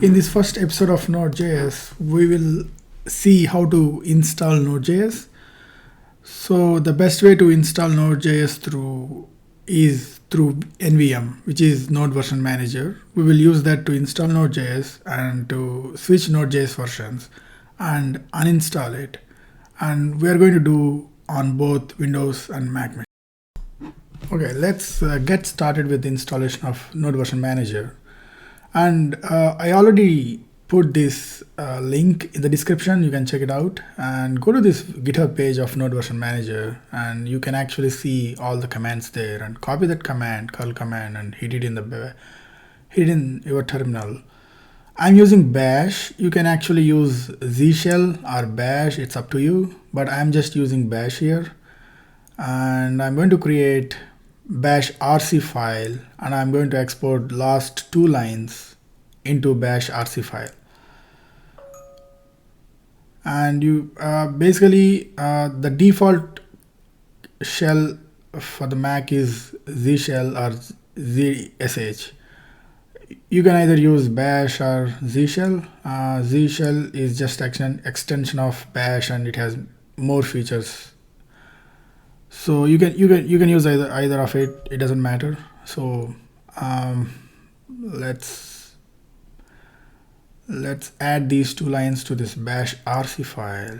In this first episode of NodeJS, we will see how to install NodeJS. So the best way to install NodeJS is through NVM, which is Node Version Manager. We will use that to install NodeJS and to switch NodeJS versions and uninstall it. And we are going to do on both Windows and Mac machine. Okay, let's get started with the installation of Node Version Manager. And I already put this link in the description. You can check it out and go to this GitHub page of Node Version Manager, and you can actually see all the commands there, and copy that command, curl command, and hit it in your terminal. I'm using bash. You can actually use Z shell or bash, it's up to you, but I'm just using bash here. And I'm going to create bash RC file, and I'm going to export last 2 lines into bash RC file. And you basically the default shell for the Mac is Z shell or ZSH. You can either use bash or Z shell. Z shell is just extension of bash, and it has more features. So you can use either of it. It doesn't matter. So let's add these 2 lines to this bash RC file.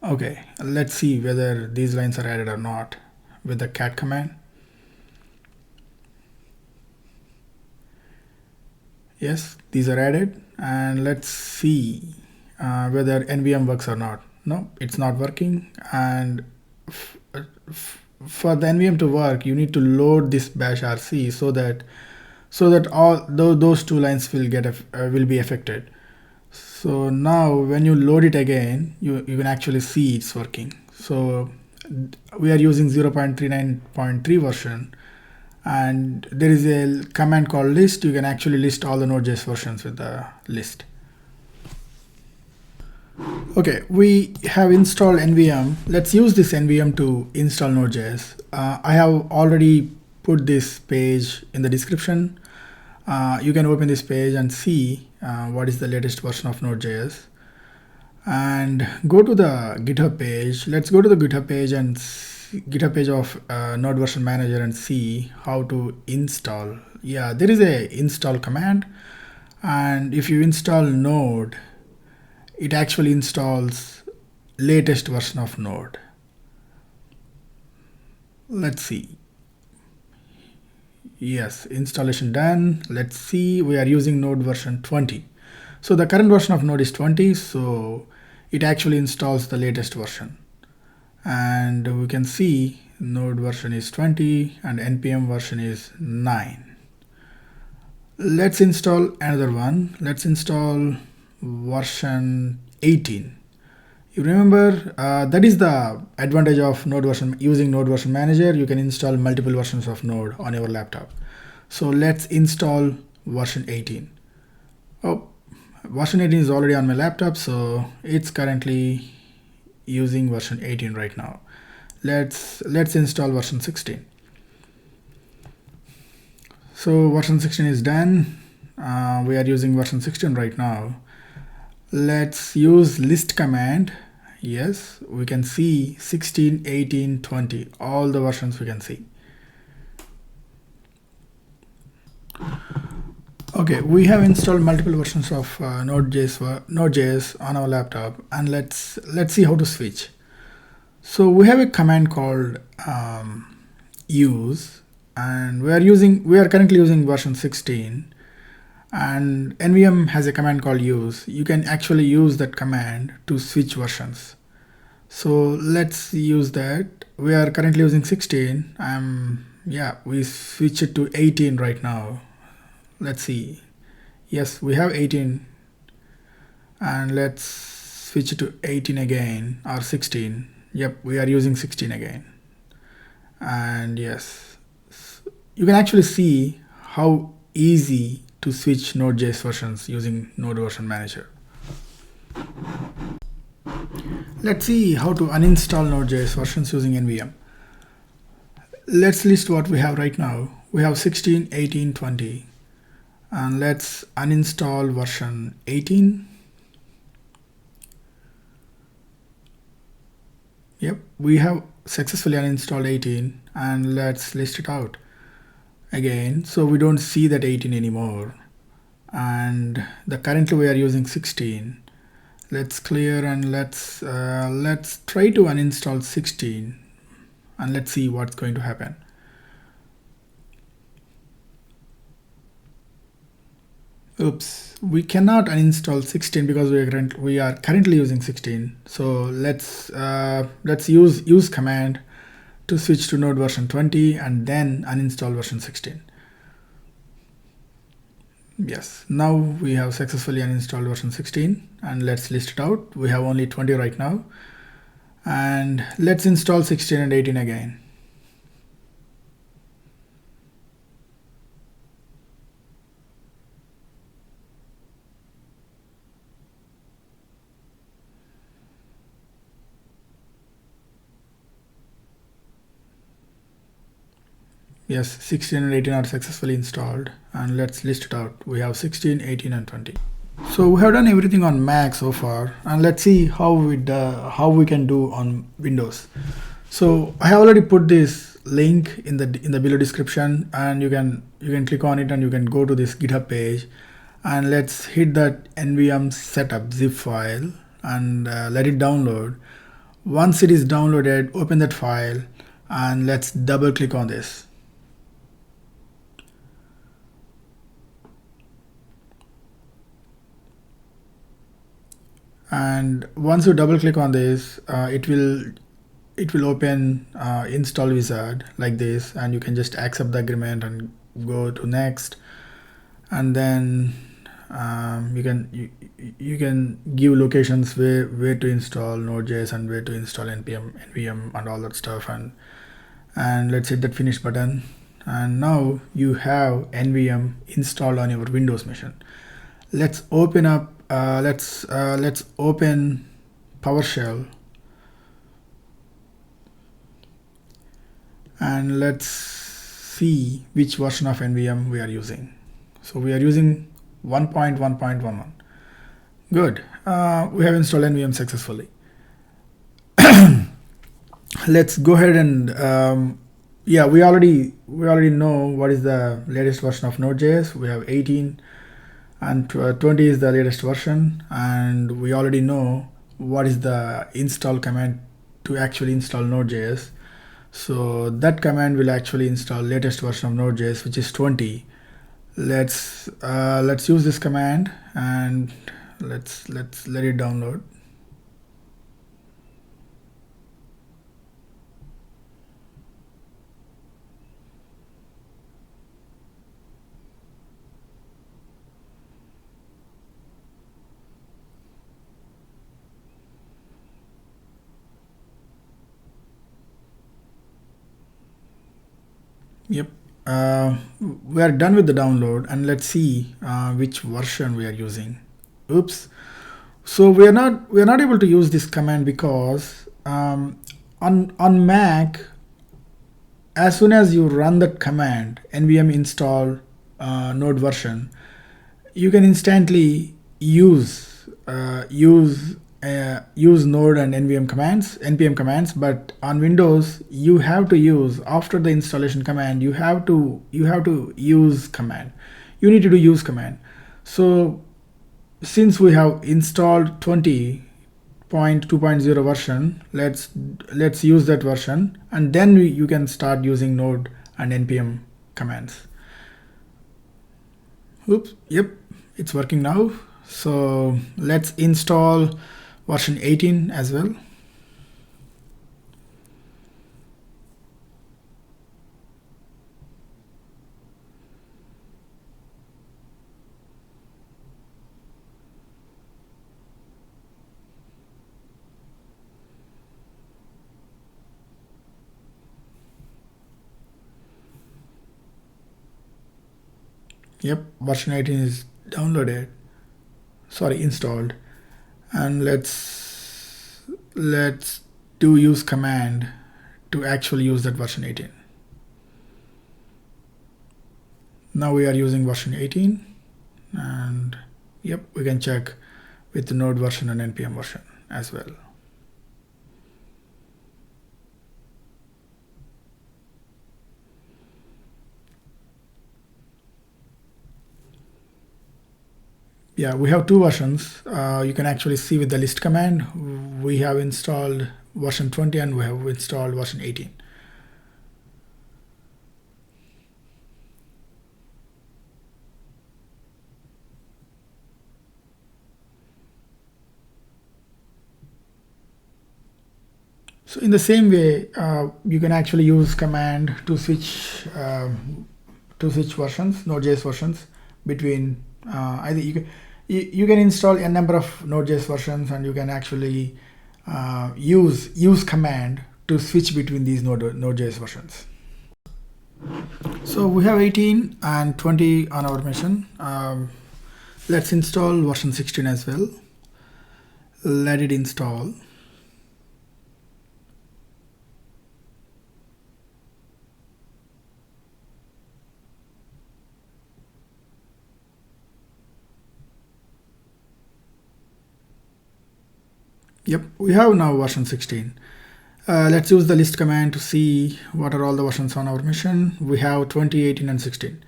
Okay, let's see whether these lines are added or not with the cat command. Yes, these are added, and let's see whether NVM works or not. No, it's not working. And for the NVM to work, you need to load this bash RC so that all those 2 lines will be affected. So now when you load it again, you can actually see it's working. So we are using 0.39.3 version, and there is a command called list. You can actually list all the Node.js versions with the list. Okay, we have installed NVM. Let's use this NVM to install Node.js. I have already put this page in the description. You can open this page and see what is the latest version of Node.js. And go to the GitHub page. Let's go to the GitHub page and GitHub page of Node Version Manager and see how to install. Yeah, there is a install command, and if you install Node, it actually installs latest version of Node. Let's see. Yes, installation done. Let's see, we are using Node version 20. So the current version of Node is 20, so it actually installs the latest version. And we can see Node version is 20 and NPM version is 9. Let's install another one. Let's install version 18. You remember that is the advantage of using Node Version Manager. You can install multiple versions of Node on your laptop. So let's install version 18. Oh, version 18 is already on my laptop, so it's currently using version 18 right now. Let's install version 16. So version 16 is done. We are using version 16 right now. Let's use list command. Yes, we can see 16, 18, 20, all the versions we can see. Okay, we have installed multiple versions of Node.js on our laptop, and let's see how to switch. So we have a command called use, and we are currently using version 16. And NVM has a command called use. You can actually use that command to switch versions. So let's use that. We are currently using 16. We switch it to 18 right now. Let's see. Yes, we have 18. And let's switch it to 18 again, or 16. Yep, we are using 16 again. And yes, you can actually see how easy to switch Node.js versions using Node Version Manager. Let's see how to uninstall Node.js versions using NVM. Let's list what we have right now. We have 16, 18, 20. and let's uninstall version 18. Yep, we have successfully uninstalled 18, and let's list it out again. So we don't see that 18 anymore, and currently we are using 16. Let's clear and let's try to uninstall 16, and let's see what's going to happen. Oops, we cannot uninstall 16 because we are currently using 16. So let's use command to switch to node version 20 and then uninstall version 16. Yes, now we have successfully uninstalled version 16, and let's list it out. We have only 20 right now, and let's install 16 and 18 again. Yes, 16 and 18 are successfully installed, and let's list it out. We have 16, 18, and 20. So we have done everything on Mac so far, and let's see how we can do on Windows. So I have already put this link in the below description, and you can click on it and you can go to this GitHub page, and let's hit that NVM setup zip file and let it download. Once it is downloaded, open that file and let's double click on this. And once you double click on this, it will open install wizard like this, and you can just accept the agreement and go to next, and then you can give locations where to install NodeJS and where to install NVM and all that stuff, and let's hit that finish button, and now you have NVM installed on your Windows machine. Let's open up let's open PowerShell, and let's see which version of NVM we are using. So we are using 1.1.11. Good. We have installed NVM successfully. Let's go ahead and yeah, we already know what is the latest version of Node.js. We have 18. And 20 is the latest version, and we already know what is the install command to actually install Node.js. So that command will actually install latest version of Node.js, which is 20. Let's use this command, and let's let it download. Yep, we are done with the download, and let's see which version we are using. Oops, so we are not able to use this command because on Mac, as soon as you run that command nvm install node version, you can instantly use node and npm commands, but on Windows you have to use, after the installation command, you have to use command. You need to do use command. So since we have installed 20.2.0 version, let's use that version, and then you can start using node and npm commands. Oops, yep, it's working now. So let's install version 18 as well. Yep, version 18 is downloaded, sorry, installed, and let's do use command to actually use that version 18. Now we are using version 18. and yep, we can check with the node version and npm version as well. Yeah, we have two versions. You can actually see with the list command, we have installed version 20 and we have installed version 18. So in the same way, you can actually use command to switch versions, Node.js versions between. Either you can install a number of Node.js versions, and you can actually use command to switch between these Node.js versions. So we have 18 and 20 on our mission. Let's install version 16 as well. Let it install. Yep, we have now version 16. Let's use the list command to see what are all the versions on our machine. We have 20, 18, and 16.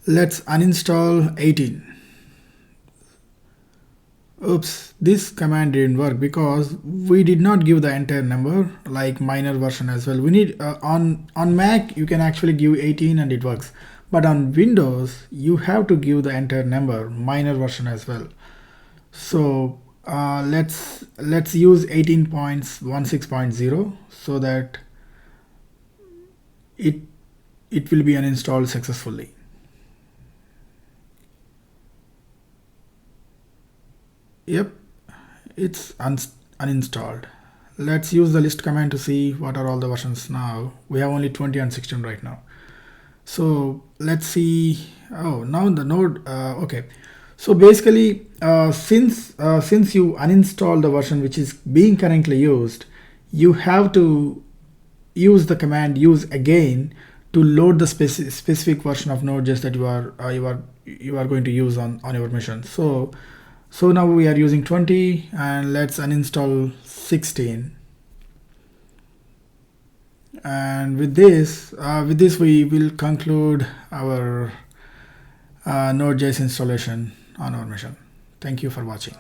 Let's uninstall 18. Oops, this command didn't work because we did not give the entire number, like minor version as well. We need on Mac you can actually give 18 and it works, but on Windows you have to give the entire number, minor version as well. So let's use 18.16.0 so that it will be uninstalled successfully. Yep, it's uninstalled. Let's use the list command to see what are all the versions now. We have only 20 and 16 right now. So let's see. Oh, now the node. Okay. So basically, since you uninstall the version which is being currently used, you have to use the command use again to load the specific version of Node.js that you are going to use on your machine. So now we are using 20, and let's uninstall 16. And with this we will conclude our Node.js installation on our machine. Thank you for watching.